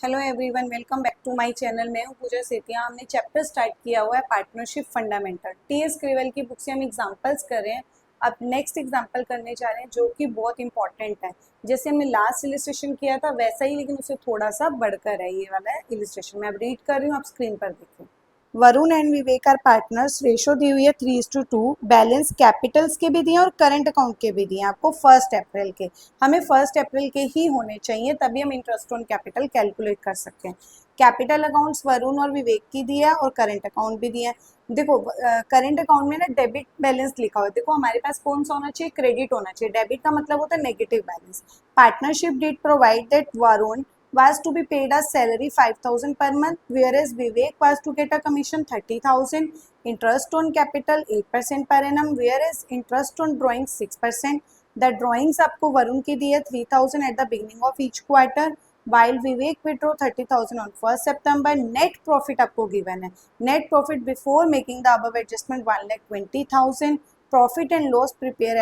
Hello everyone, welcome back to my channel. मैं हूं पूजा सेतिया। हमने चैप्टर स्टार्ट किया हुआ है पार्टनरशिप फंडामेंटल। टीएस क्रिवेल की बुक से हम एग्जांपल्स कर रहे हैं। अब नेक्स्ट एग्जांपल करने जा रहे हैं जो कि बहुत इंपॉर्टेंट है। जैसे हमने लास्ट इलिस्ट्रेशन किया था वैसा ही, लेकिन उससे थोड़ा सा बढ़कर है ये वाला इलिस्ट्रेशन। मैं अब रीड कर रही हूँ, आप स्क्रीन पर देखिए। Varun and Vivek are partners. Ratio दी हुई है 3:2। बैलेंस कैपिटल्स के भी दिए और करंट अकाउंट के भी दिए आपको 1 अप्रैल के। हमें 1 अप्रैल के ही होने चाहिए, तभी हम इंटरेस्ट ऑन कैपिटल कैलकुलेट कर सकते हैं। कैपिटल अकाउंट्स वरुण और विवेक की दिया और करंट अकाउंट भी दिया। देखो करंट अकाउंट में ना डेबिट बैलेंस लिखा हुआ है। देखो हमारे पास कौन सा होना चाहिए? क्रेडिट होना चाहिए। डेबिट का मतलब होता है negative balance. Partnership did provide that Varun was to be paid as salary 5,000 per month, whereas Vivek was to get a commission 30,000. Interest on capital 8% per annum, whereas interest on drawings 6%. The drawings आपको वरुण की दी है 3,000 at the beginning of each quarter, while Vivek withdraw 30,000 on 1st September. Net profit आपको given है. Net profit before making the above adjustment 1,20,000. Profit and loss prepare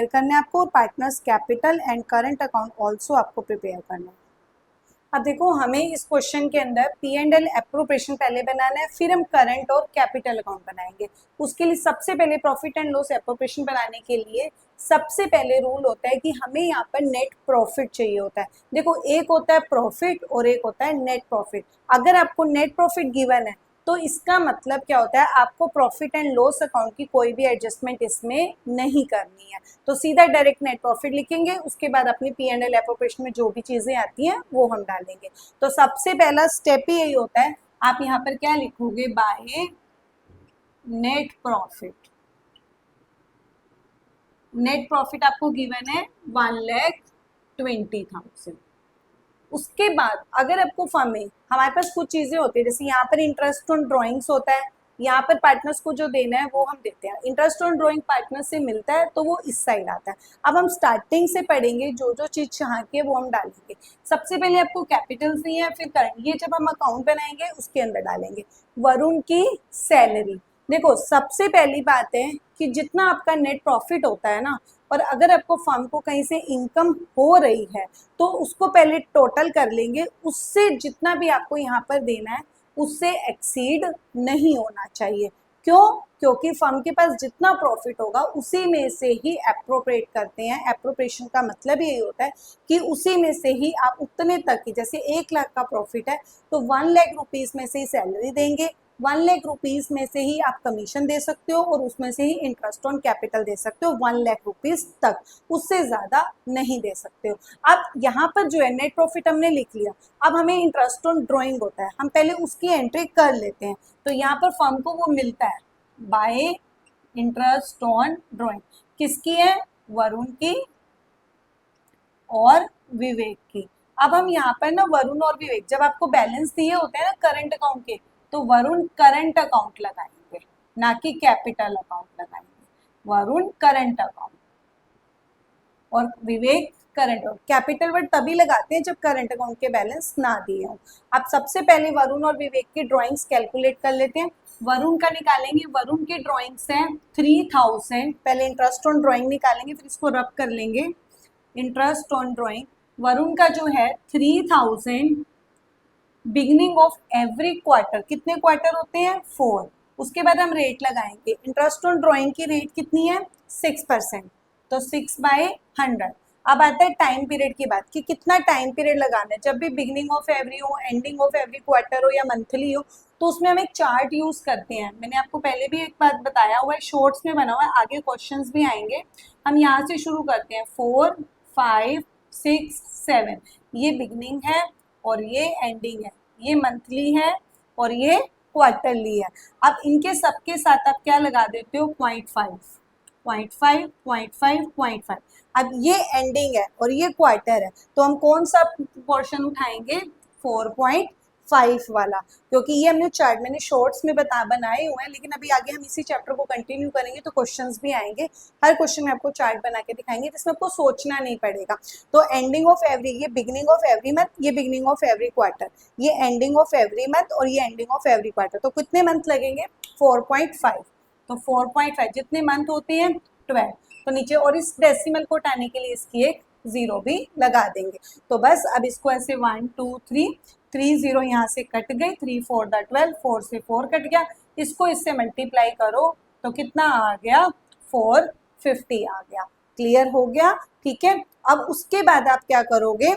करने आपको, और partners capital and current account also आपको prepare करना है। अब देखो हमें इस क्वेश्चन के अंदर पी एंड एल एप्रोप्रिएशन पहले बनाना है, फिर हम करंट और कैपिटल अकाउंट बनाएंगे। उसके लिए सबसे पहले प्रॉफिट एंड लॉस एप्रोप्रिएशन बनाने के लिए सबसे पहले रूल होता है कि हमें यहाँ पर नेट प्रॉफिट चाहिए होता है। देखो एक होता है प्रॉफिट और एक होता है नेट प्रॉफिट। अगर आपको नेट प्रॉफिट गिवन है तो इसका मतलब क्या होता है, आपको प्रॉफिट एंड लॉस अकाउंट की कोई भी एडजस्टमेंट इसमें नहीं करनी है। तो सीधा डायरेक्ट नेट प्रॉफिट लिखेंगे, उसके बाद अपनी पी एंड एल एप्रोप्रिएशन में जो भी चीजें आती हैं वो हम डालेंगे। तो सबसे पहला स्टेप ही यही होता है। आप यहाँ पर क्या लिखोगे? By net profit. Net profit आपको गिवन है 1,20,000। उसके बाद अगर आपको फर्म में हमारे पास कुछ चीजें होती है, जैसे यहाँ पर इंटरेस्ट ऑन ड्रॉइंग्स होता है, यहाँ पर पार्टनर्स को जो देना है वो हम देते हैं। इंटरेस्ट ऑन ड्रॉइंग पार्टनर से मिलता है तो वो इस साइड आता है। अब हम स्टार्टिंग से पढ़ेंगे, जो जो चीज चाह के वो हम डालेंगे। सबसे पहले आपको कैपिटल दी है, फिर करंट। ये जब हम अकाउंट बनाएंगे उसके अंदर डालेंगे। वरुण की सैलरी। देखो सबसे पहली बात है कि जितना आपका नेट प्रॉफिट होता है ना, और अगर आपको फर्म को कहीं से इनकम हो रही है तो उसको पहले टोटल कर लेंगे। उससे जितना भी आपको यहाँ पर देना है उससे एक्सीड नहीं होना चाहिए। क्यों? क्योंकि फर्म के पास जितना प्रॉफिट होगा उसी में से ही एप्रोप्रिएट करते हैं। एप्रोप्रिएशन का मतलब यही होता है कि उसी में से ही आप उतने तक की, जैसे 1 लाख का प्रॉफिट है तो 1 लाख रुपीज में से ही सैलरी देंगे, 1 लाख रुपीज में से ही आप कमीशन दे सकते हो, और उसमें से ही इंटरेस्ट ऑन कैपिटल दे सकते हो 1 लाख रुपीज तक। उससे ज्यादा नहीं दे सकते हो। अब यहाँ पर जो है नेट प्रॉफिट हमने लिख लिया। अब हमें इंटरेस्ट ऑन ड्रॉइंग होता है, हम पहले उसकी एंट्री कर लेते हैं। तो यहाँ पर फर्म को वो मिलता है बाय इंटरेस्ट ऑन ड्रॉइंग। किसकी है? वरुण की और विवेक की। अब हम यहाँ पर ना वरुण और विवेक, जब आपको बैलेंस दिए होते हैं ना करंट अकाउंट के, तो वरुण करंट अकाउंट लगाएंगे, ना कि कैपिटल अकाउंट लगाएंगे। वरुण करंट अकाउंट और विवेक करंट अकाउंट। कैपिटल वर्ड तभी लगाते हैं जब करंट अकाउंट के बैलेंस ना दिए हों। अब सबसे पहले वरुण और विवेक की ड्रॉइंग्स कैलकुलेट कर लेते हैं। वरुण का निकालेंगे। वरुण की ड्रॉइंग्स हैं 3,000। पहले इंटरेस्ट ऑन ड्रॉइंग निकालेंगे, फिर इसको रब कर लेंगे। इंटरेस्ट ऑन ड्रॉइंग वरुण का जो है 3,000 बिगिनिंग ऑफ एवरी क्वार्टर। कितने क्वार्टर होते हैं? 4। उसके बाद हम रेट लगाएंगे। इंटरेस्ट ऑन ड्रॉइंग की रेट कितनी है? 6%। तो 6/100। अब आता है टाइम पीरियड की बात कि कितना टाइम पीरियड लगाना है। जब भी बिगिनिंग ऑफ एवरी हो, एंडिंग ऑफ एवरी क्वार्टर हो या मंथली हो, तो उसमें हम एक चार्ट यूज करते हैं। मैंने आपको पहले भी एक बात बताया हुआ है, शॉर्ट्स में बना हुआ है, आगे क्वेश्चंस भी आएंगे। हम यहाँ से शुरू करते हैं। 4, 5, 6, 7 ये बिगिनिंग है और ये एंडिंग है। ये मंथली है और ये क्वार्टरली है। अब इनके सबके साथ आप क्या लगा देते हो? 0.5, 0.5, 0.5, 0.5। अब ये एंडिंग है और ये क्वार्टर है, तो हम कौन सा पोर्शन उठाएंगे? 4.5 वाला, क्योंकि ये हमने चार्ट मैंने शॉर्ट्स में बनाए हुए हैं, लेकिन अभी आगे हम इसी चैप्टर को कंटिन्यू करेंगे तो क्वेश्चंस भी आएंगे। हर क्वेश्चन में आपको चार्ट बना के दिखाएंगे जिसमें आपको सोचना नहीं पड़ेगा। तो एंडिंग ऑफ एवरी, ये बिगिनिंग ऑफ एवरी मंथ, ये बिगिनिंग ऑफ एवरी क्वार्टर, ये एंडिंग ऑफ एवरी मंथ और ये एंडिंग ऑफ एवरी क्वार्टर। तो कितने मंथ लगेंगे? 4.5। तो 4.5 जितने मंथ होते हैं 12। तो नीचे, और इस डेसिमल को हटाने के लिए इसकी एक जीरो भी लगा देंगे। तो बस अब इसको ऐसे 1 2 3 3 0 यहाँ से कट गई, 3 4 द 12, 4 से 4 कट गया, इसको इससे मल्टीप्लाई करो तो कितना आ गया 450 आ गया। क्लियर हो गया? ठीक है। अब उसके बाद आप क्या करोगे,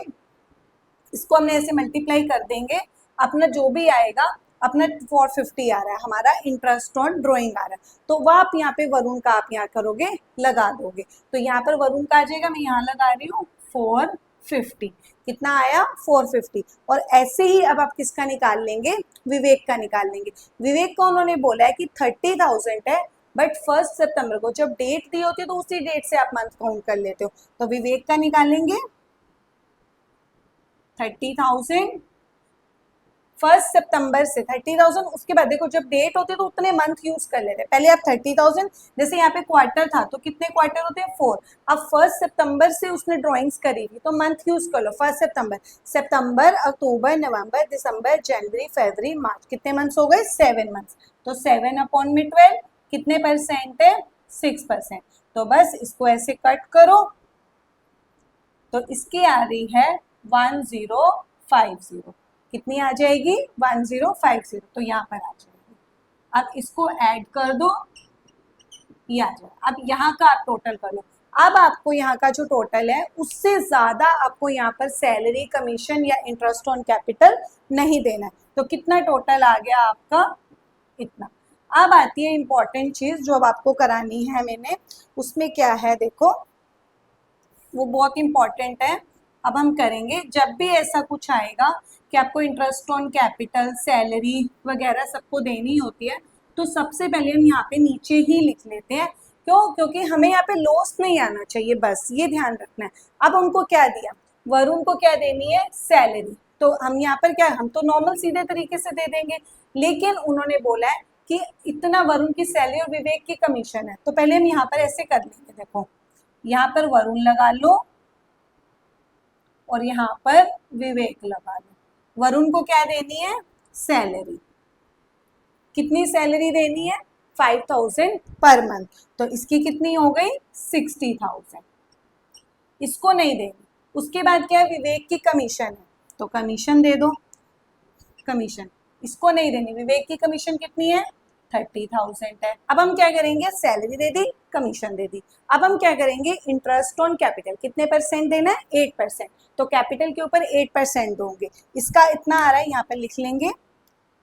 इसको हमने ऐसे मल्टीप्लाई कर देंगे, अपना जो भी आएगा, अपना 450 आ रहा है, हमारा इंटरेस्ट ऑन ड्राइंग आ रहा है, तो वह आप यहाँ पे वरुण का आप यहाँ करोगे, लगा दोगे। तो यहाँ पर वरुण का आ जाएगा, मैं यहाँ लगा रही हूँ 450, कितना आया 450। और ऐसे ही अब आप किसका निकाल लेंगे, विवेक का निकाल लेंगे। विवेक को उन्होंने बोला है कि 30,000 है, बट 1 सितंबर को जब डेट दी होती है तो उसी डेट से आप मंथ काउंट कर लेते हो, तो विवेक का निकालेंगे 30,000 1 सितंबर से 30,000, उसके बाद देखो जब डेट होती है तो उतने मंथ यूज कर लेते हैं। पहले आप 30,000, जैसे यहाँ पे क्वार्टर था तो कितने क्वार्टर होते हैं 4, अब 1 सितंबर से उसने ड्राइंग्स करी थी तो मंथ यूज कर लो। 1 सितंबर, अक्टूबर, नवंबर, दिसंबर, जनवरी, फरवरी, मार्च, कितने मंथ्स हो गए 7 मंथ्स। तो 7/12 कितने परसेंट है 6%। तो बस इसको ऐसे कट करो तो इसकी आ रही है 1050, कितनी आ जाएगी 1050, तो यहाँ पर आ जाएगी। अब इसको ऐड कर दो, ये आ जाए। अब यहाँ का आप टोटल कर लो, अब आपको यहाँ का जो टोटल है उससे ज्यादा आपको यहाँ पर सैलरी, कमीशन या इंटरेस्ट ऑन कैपिटल नहीं देना है। तो कितना टोटल आ गया आपका, इतना। अब आती है इंपॉर्टेंट चीज जो अब आपको करानी है मैंने, उसमें क्या है देखो, वो बहुत इंपॉर्टेंट है। अब हम करेंगे, जब भी ऐसा कुछ आएगा कि आपको इंटरेस्ट ऑन कैपिटल, सैलरी वगैरह सबको देनी होती है, तो सबसे पहले हम यहाँ पे नीचे ही लिख लेते हैं। क्यों? क्योंकि हमें यहाँ पे लॉस नहीं आना चाहिए, बस ये ध्यान रखना है। अब उनको क्या दिया, वरुण को क्या देनी है सैलरी, तो हम यहाँ पर क्या, हम तो नॉर्मल सीधे तरीके से दे देंगे, लेकिन उन्होंने बोला है कि इतना वरुण की सैलरी और विवेक की कमीशन है, तो पहले हम यहाँ पर ऐसे कर लेंगे। देखो यहाँ पर वरुण लगा लो और यहाँ पर विवेक लगा लो। वरुण को क्या देनी है सैलरी, कितनी सैलरी देनी है 5,000 पर मंथ, तो इसकी कितनी हो गई 60,000, इसको नहीं देनी। उसके बाद क्या है, विवेक की कमीशन है, तो कमीशन दे दो, कमीशन इसको नहीं देनी। विवेक की कमीशन कितनी है 30,000 है। अब हम क्या करेंगे, सैलरी दे दी, कमीशन दे दी। अब हम क्या करेंगे, इंटरेस्ट ऑन कैपिटल कितने परसेंट देना है 8%, तो कैपिटल के ऊपर 8% दोगे, इसका इतना आ रहा है, यहाँ पर लिख लेंगे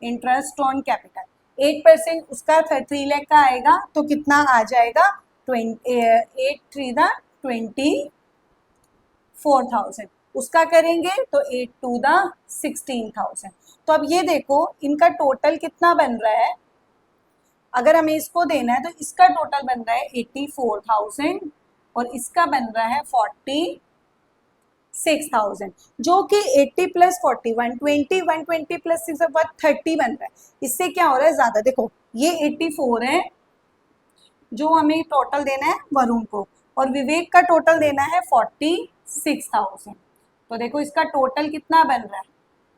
इंटरेस्ट ऑन कैपिटल 8%, उसका 3 लाख का आएगा, तो कितना आ जाएगा 8 3 24,000, उसका करेंगे तो 8 2 16,000। तो अब ये देखो इनका टोटल कितना बन रहा है, अगर हमें इसको देना है तो इसका टोटल बन रहा है 84,000 और इसका बन रहा है 46,000, जो कि 80 प्लस 40 120 120 प्लस 6 30 बन रहा है। इससे क्या हो रहा है ज्यादा, देखो ये 84 है जो हमें टोटल देना है वरुण को, और विवेक का टोटल देना है 46,000, तो देखो इसका टोटल कितना बन रहा है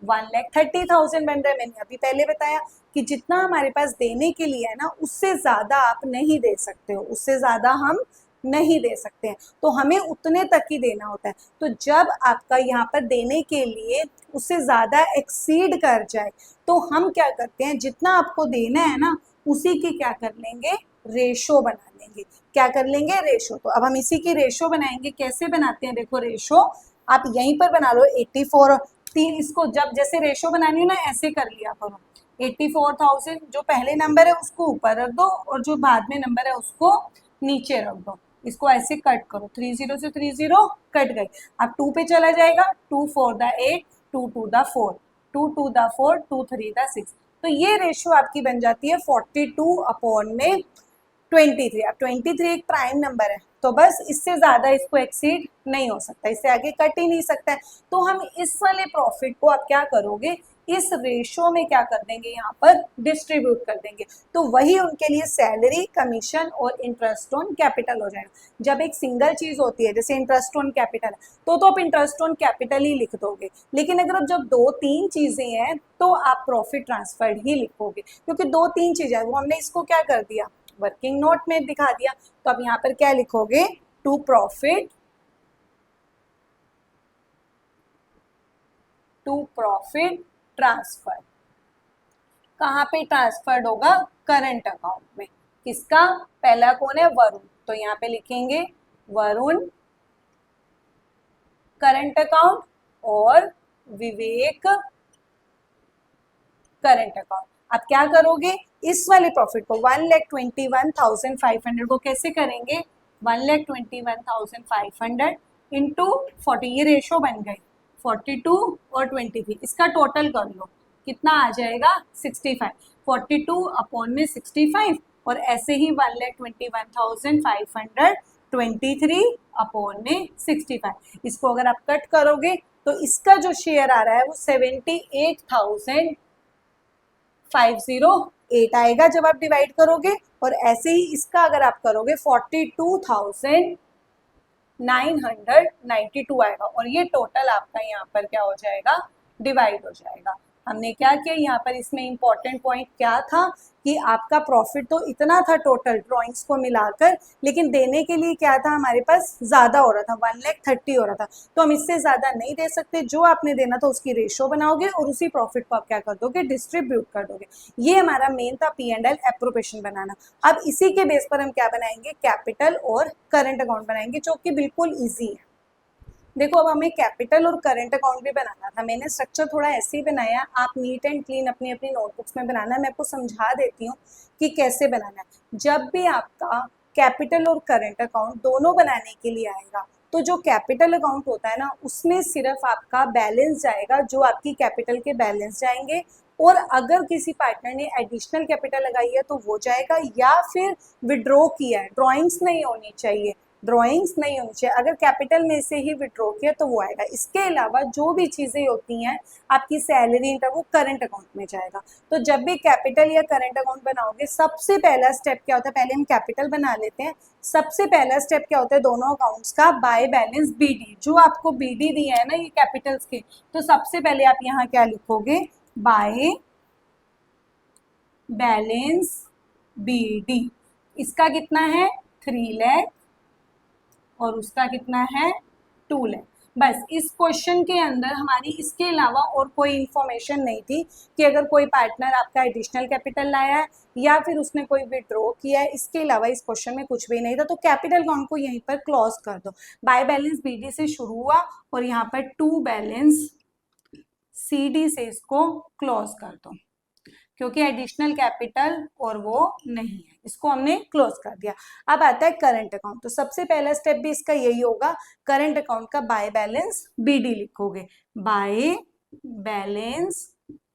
1,30,000 बन रहा है। मैंने अभी पहले बताया कि जितना हमारे पास देने के लिए है ना, उससे ज्यादा आप नहीं दे सकते हो, उससे ज्यादा हम नहीं दे सकते हैं, तो हमें उतने तक ही देना होता है। तो जब आपका यहाँ पर देने के लिए उससे ज्यादा एक्सीड कर जाए, तो हम क्या करते हैं, जितना आपको देना है ना उसी की क्या कर लेंगे, रेशो बना लेंगे। क्या कर लेंगे, रेशो। तो अब हम इसी की रेशो बनाएंगे। कैसे बनाते हैं, देखो रेशो आप यहीं पर बना लो 84, इसको जब जैसे रेशो बनानी हो ना ऐसे कर लिया करो। 84,000 जो पहले नंबर है उसको ऊपर रख दो और जो बाद में नंबर है उसको नीचे रख दो। इसको ऐसे कट करो, 30 से 30 कट गई। अब 2 पे चला जाएगा, 2 4 द 8, 2 2 द 4, 2 2 द 4, 2 3 द 6। तो ये रेशो आपकी बन जाती है 42/23। अब 23 एक प्राइम नंबर है, तो बस इससे ज्यादा इसको एक्सीड नहीं हो सकता, इससे आगे कट ही नहीं सकता है। तो हम इस वाले प्रॉफिट को आप क्या करोगे, इस रेशो में क्या कर देंगे, यहाँ पर डिस्ट्रीब्यूट कर देंगे, तो वही उनके लिए सैलरी, कमीशन और इंटरेस्ट ऑन कैपिटल हो जाएगा। जब एक सिंगल चीज होती है जैसे इंटरेस्ट ऑन कैपिटल तो आप इंटरेस्ट ऑन कैपिटल ही लिख दोगे, लेकिन अगर जब 2-3 चीजें हैं तो आप प्रॉफिट ट्रांसफर्ड ही लिखोगे, क्योंकि 2-3 चीजें वो हमने इसको क्या कर दिया, वर्किंग नोट में दिखा दिया। तो अब यहाँ पर क्या लिखोगे, to profit to profit transfer. कहाँ पे ट्रांसफर्ड होगा? करंट अकाउंट में। किसका? पहला कौन है? वरुण, तो यहाँ पे लिखेंगे वरुण करंट अकाउंट और विवेक करंट अकाउंट। आप क्या करोगे? इस वाले प्रॉफिट को 1,21,500 को कैसे करेंगे? 1,21,500 इंटू 40, ये रेशो बन गई 42 और 23, इसका टोटल कर लो कितना आ जाएगा? 65। 42 अपॉन में 65 और ऐसे ही 1,21,500 23 अपॉन में 65। इसको अगर आप कट करोगे तो इसका जो शेयर आ रहा है वो 78,508 आएगा जब आप डिवाइड करोगे। और ऐसे ही इसका अगर आप करोगे 42,992 आएगा और ये टोटल आपका यहाँ पर क्या हो जाएगा? डिवाइड हो जाएगा। हमने क्या किया यहाँ पर? इसमें इंपॉर्टेंट पॉइंट क्या था कि आपका प्रॉफिट तो इतना था टोटल ड्रॉइंग्स को मिलाकर, लेकिन देने के लिए क्या था? हमारे पास ज्यादा हो रहा था, 1,30,000 हो रहा था, तो हम इससे ज्यादा नहीं दे सकते। जो आपने देना था उसकी रेशो बनाओगे और उसी प्रॉफिट को आप क्या कर दोगे? डिस्ट्रीब्यूट कर दोगे। ये हमारा मेन था P&L एप्रोप्रिएशन बनाना। अब इसी के बेस पर हम क्या बनाएंगे? कैपिटल और करंट अकाउंट बनाएंगे, जो कि बिल्कुल ईजी है। देखो, अब हमें कैपिटल और करंट अकाउंट भी बनाना था। मैंने स्ट्रक्चर थोड़ा ऐसे ही बनाया, आप नीट एंड क्लीन अपनी अपनी नोटबुक्स में बनाना है। मैं आपको समझा देती हूँ कि कैसे बनाना है। जब भी आपका कैपिटल और करंट अकाउंट दोनों बनाने के लिए आएगा, तो जो कैपिटल अकाउंट होता है ना, उसमें सिर्फ आपका बैलेंस जाएगा, जो आपकी कैपिटल के बैलेंस जाएंगे, और अगर किसी पार्टनर ने एडिशनल कैपिटल लगाई है तो वो जाएगा, या फिर विड्रॉ किया है, ड्रॉइंग्स नहीं होनी चाहिए, ड्रॉइंग्स नहीं होनी चाहिए। अगर कैपिटल में से ही विड्रॉ किया तो वो आएगा। इसके अलावा जो भी चीजें होती हैं, आपकी सैलरी वो करंट अकाउंट में जाएगा। तो जब भी कैपिटल या करंट अकाउंट बनाओगे, सबसे पहला स्टेप क्या होता है? पहले हम कैपिटल बना लेते हैं। सबसे पहला स्टेप क्या होता है दोनों अकाउंट्स का? By balance BD। जो आपको BD दिया है ना ये कैपिटल्स के, तो सबसे पहले आप यहाँ क्या लिखोगे? By balance BD। इसका कितना है? 3 लाख और उसका कितना है? 2 लाख। बस इस क्वेश्चन के अंदर हमारी इसके अलावा और कोई इंफॉर्मेशन नहीं थी कि अगर कोई पार्टनर आपका एडिशनल कैपिटल लाया है या फिर उसने कोई विड्रॉ किया है। इसके अलावा इस क्वेश्चन में कुछ भी नहीं था। तो कैपिटल अकाउंट को यहीं पर क्लोज कर दो। बाय बैलेंस BD से शुरू हुआ और यहाँ पर टू बैलेंस CD से इसको क्लोज कर दो, क्योंकि एडिशनल कैपिटल और वो नहीं है, इसको हमने क्लोज कर दिया। अब आता है करंट अकाउंट। तो सबसे पहला स्टेप भी इसका यही होगा, करंट अकाउंट का बाय बैलेंस BD लिखोगे। By balance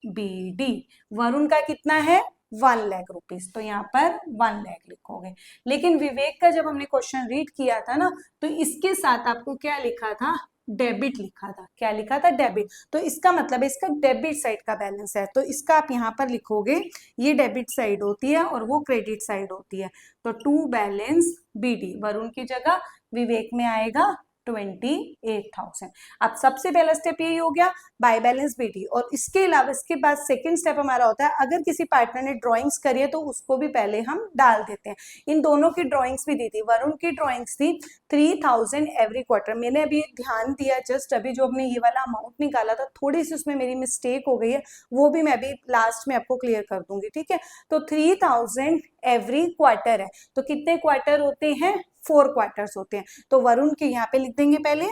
BD। वरुण का कितना है? 1 लाख रुपीज, तो यहाँ पर 1 लाख लिखोगे। लेकिन विवेक का जब हमने क्वेश्चन रीड किया था ना, तो इसके साथ आपको क्या लिखा था? डेबिट लिखा था। क्या लिखा था? डेबिट। तो इसका मतलब है इसका डेबिट साइड का बैलेंस है, तो इसका आप यहाँ पर लिखोगे, ये डेबिट साइड होती है और वो क्रेडिट साइड होती है। तो टू बैलेंस BD, वरुण की जगह विवेक में आएगा 28,000। अब सबसे पहला स्टेप यही हो गया, बाय बैलेंस BD। और इसके अलावा इसके बाद सेकंड स्टेप हमारा होता है, अगर किसी पार्टनर ने ड्राइंग्स करी है तो उसको भी पहले हम डाल देते हैं। इन दोनों की ड्राइंग्स भी दी थी। वरुण की ड्राइंग्स थी 3,000 एवरी क्वार्टर। मैंने अभी ध्यान दिया, जस्ट अभी जो हमने ये वाला अमाउंट निकाला था, थोड़ी सी उसमें मेरी मिस्टेक हो गई है, वो भी मैं अभी लास्ट में आपको क्लियर कर दूंगी, ठीक है। तो 3,000 एवरी क्वार्टर है। तो कितने क्वार्टर होते हैं? 4 क्वार्टर्स होते हैं। तो वरुण के यहाँ पे लिख देंगे पहले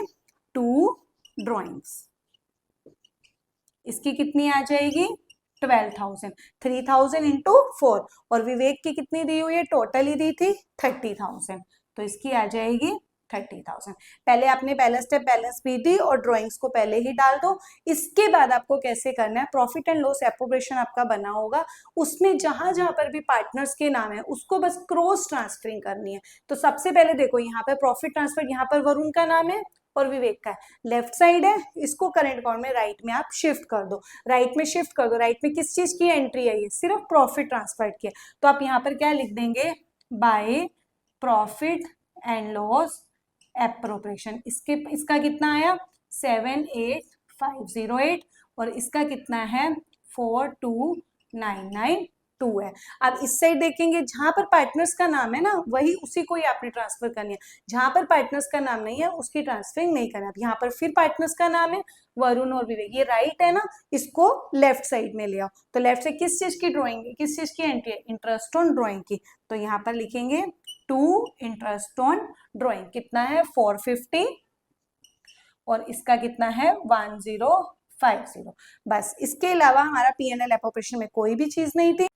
2 ड्रॉइंग्स। इसकी कितनी आ जाएगी? 12,000। 3,000 इंटू 4। और विवेक की कितनी दी हुई है? टोटल ही दी थी 30,000, तो इसकी आ जाएगी 30,000। पहले आपने पहला स्टेप बैलेंस BD और ड्राइंग्स को पहले ही डाल दो। इसके बाद आपको कैसे करना है? प्रॉफिट एंड लॉस एप्रोप्रिएशन आपका बना होगा, उसमें जहां जहां पर भी पार्टनर्स के नाम है उसको बस क्रॉस ट्रांसफरिंग करनी है। तो सबसे पहले देखो, यहाँ पर प्रॉफिट ट्रांसफर, यहाँ पर वरुण का नाम है और विवेक का है, लेफ्ट साइड है, इसको करंट अकाउंट में राइट में आप शिफ्ट कर दो। राइट में शिफ्ट कर दो। राइट में किस चीज की एंट्री है? ये सिर्फ प्रॉफिट ट्रांसफर की है। तो आप यहाँ पर क्या लिख देंगे? By profit and loss appropriation. इसका कितना आया? 78,508 और इसका कितना है? 42,992। 2 है। अब इस साइड देखेंगे, जहां पर पार्टनर्स का नाम है ना वही उसी को ही आपने ट्रांसफर करनी है, जहां पर पार्टनर्स का नाम नहीं है उसकी ट्रांसफरिंग नहीं करना। यहाँ पर फिर पार्टनर्स का नाम है वरुण और विवेक, ये राइट है ना, इसको लेफ्ट साइड में ले आओ। तो लेफ्ट साइड किस चीज की ड्रॉइंग है, किस चीज की एंट्री है, इंटरेस्ट ऑन ड्रॉइंग की। तो यहाँ पर लिखेंगे 2 इंटरेस्ट ऑन ड्रॉइंग, कितना है 450 और इसका कितना है 1050। बस, इसके अलावा हमारा P&L ऑपरेशन में कोई भी चीज नहीं थी।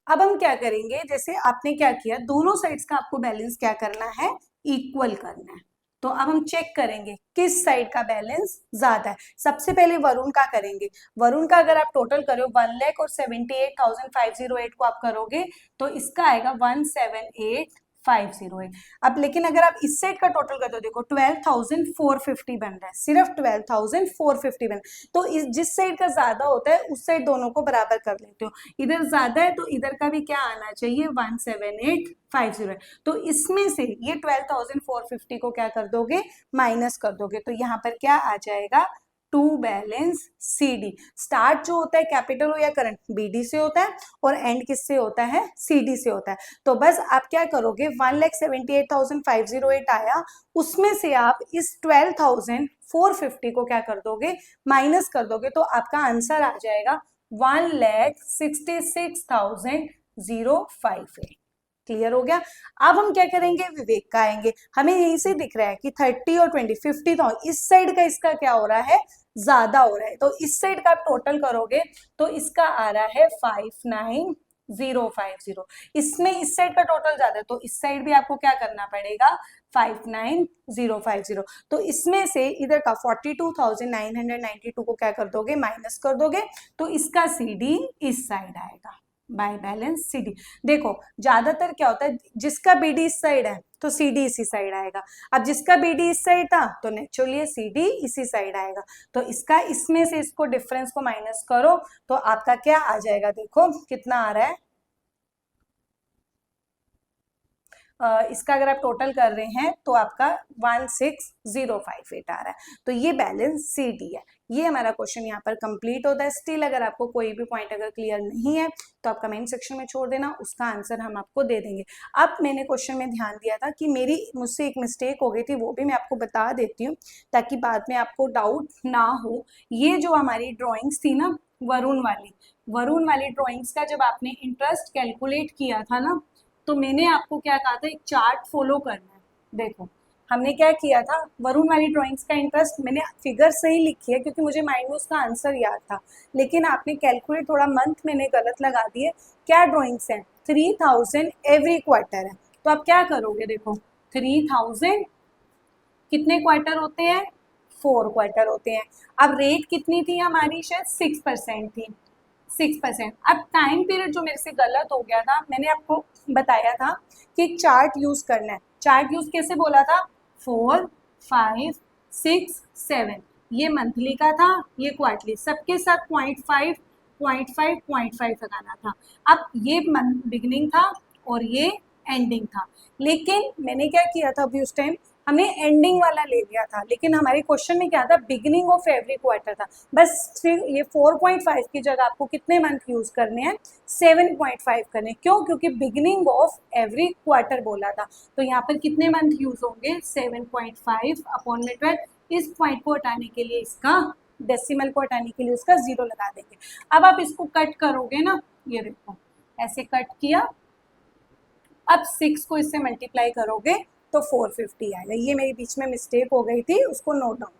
अब हम क्या करेंगे, जैसे आपने क्या किया, दोनों साइड्स का आपको बैलेंस क्या करना है, इक्वल करना है। तो अब हम चेक करेंगे किस साइड का बैलेंस ज्यादा है। सबसे पहले वरुण का करेंगे। वरुण का अगर आप टोटल करो 1,78,508 को आप करोगे तो इसका आएगा 178,508। अब लेकिन अगर आप इस साइड का टोटल करते हो, देखो 12,450 बन रहा है, सिर्फ 12,450 बन। तो इस जिस साइड का ज्यादा होता है उस साइड दोनों को बराबर कर लेते हो। इधर ज्यादा है तो इधर का भी क्या आना चाहिए 178,508। तो इसमें से ये 12,450 को क्या कर दोगे, माइनस कर दोगे। तो यहाँ पर क्या आ जाएगा, टू बैलेंस CD। स्टार्ट जो होता है कैपिटल हो या करंट BD से होता है और एंड किससे होता है, CD से होता है। तो बस आप क्या करोगे, 1,78,508 आया, उसमें से आप इस 12,450 को क्या कर दोगे, माइनस कर दोगे। तो आपका आंसर आ जाएगा 1,66,058। क्लियर हो गया। अब हम क्या करेंगे, विवेक का आएंगे। हमें यहीं से दिख रहा है कि 30 और 20 50 तो इस साइड का इसका क्या हो रहा है, ज्यादा हो रहा है। तो इस साइड का आप टोटल करोगे तो इसका आ रहा है 59,050। इसमें इस साइड का टोटल ज्यादा है तो इस साइड भी आपको क्या करना पड़ेगा 59,050। तो इसमें से इधर का 42,992 को क्या कर दोगे, माइनस कर दोगे। तो इसका CD इस साइड आएगा, बाय बैलेंस CD। देखो ज्यादातर क्या होता है, जिसका BD इस साइड है तो CD इसी साइड आएगा। अब जिसका BD इस साइड था तो नेचुरली CD इसी साइड आएगा। तो इसका इसमें से इसको डिफरेंस को माइनस करो तो आपका क्या आ जाएगा, देखो कितना आ रहा है। इसका अगर आप टोटल कर रहे हैं तो आपका 16,058 आ रहा है। तो ये बैलेंस CD है। ये हमारा क्वेश्चन यहाँ पर कंप्लीट होता है। स्टिल अगर आपको कोई भी पॉइंट अगर क्लियर नहीं है तो आप कमेंट सेक्शन में छोड़ देना, उसका आंसर हम आपको दे देंगे। अब मैंने क्वेश्चन में ध्यान दिया था कि मुझसे एक मिस्टेक हो गई थी, वो भी मैं आपको बता देती हूँ ताकि बाद में आपको डाउट ना हो। ये जो हमारी ड्रॉइंग्स थी ना वरुण वाली ड्रॉइंग्स का जब आपने इंटरेस्ट कैलकुलेट किया था ना, तो मैंने आपको क्या कहा था, एक चार्ट फॉलो करना है। देखो हमने क्या किया था, वरुण वाली ड्राइंग्स का इंटरेस्ट मैंने फिगर सही लिखी है क्योंकि मुझे माइंड में उसका आंसर याद था, लेकिन आपने कैलकुलेट थोड़ा मंथ मैंने गलत लगा दिए। क्या ड्राइंग्स हैं, 3,000 एवरी क्वार्टर है। तो आप क्या करोगे, देखो 3,000 कितने क्वार्टर होते हैं, 4 क्वार्टर होते हैं। अब रेट कितनी थी हमारी, शायद 6% थी, 6%। अब टाइम पीरियड जो मेरे से गलत हो गया था, मैंने आपको बताया था कि चार्ट यूज करना है। चार्ट यूज कैसे बोला था, 4 5 6 7, ये मंथली का था, ये क्वार्टरली, सबके साथ 0.5 0.5 0.5 लगाना था। अब ये बिगनिंग था और ये एंडिंग था, लेकिन मैंने क्या किया था अभी उस टाइम, हमने एंडिंग वाला ले लिया था, लेकिन हमारे क्वेश्चन में क्या था, बिगिनिंग ऑफ एवरी क्वार्टर था। बस फिर ये 4.5 की जगह आपको कितने मंथ यूज करने हैं, 7.5 करने। क्यों, क्योंकि बिगिनिंग ऑफ एवरी क्वार्टर बोला था। तो यहाँ पर कितने मंथ यूज होंगे, 7.5 अपॉन में 12। इस पॉइंट को हटाने के लिए, इसका डेसिमल को हटाने के लिए उसका 0 लगा देंगे। अब आप इसको कट करोगे ना, ये देखो ऐसे कट किया, अब 6 को इससे मल्टीप्लाई करोगे तो 450 आएगा। ये मेरी बीच में मिस्टेक हो गई थी, उसको नोट डाउन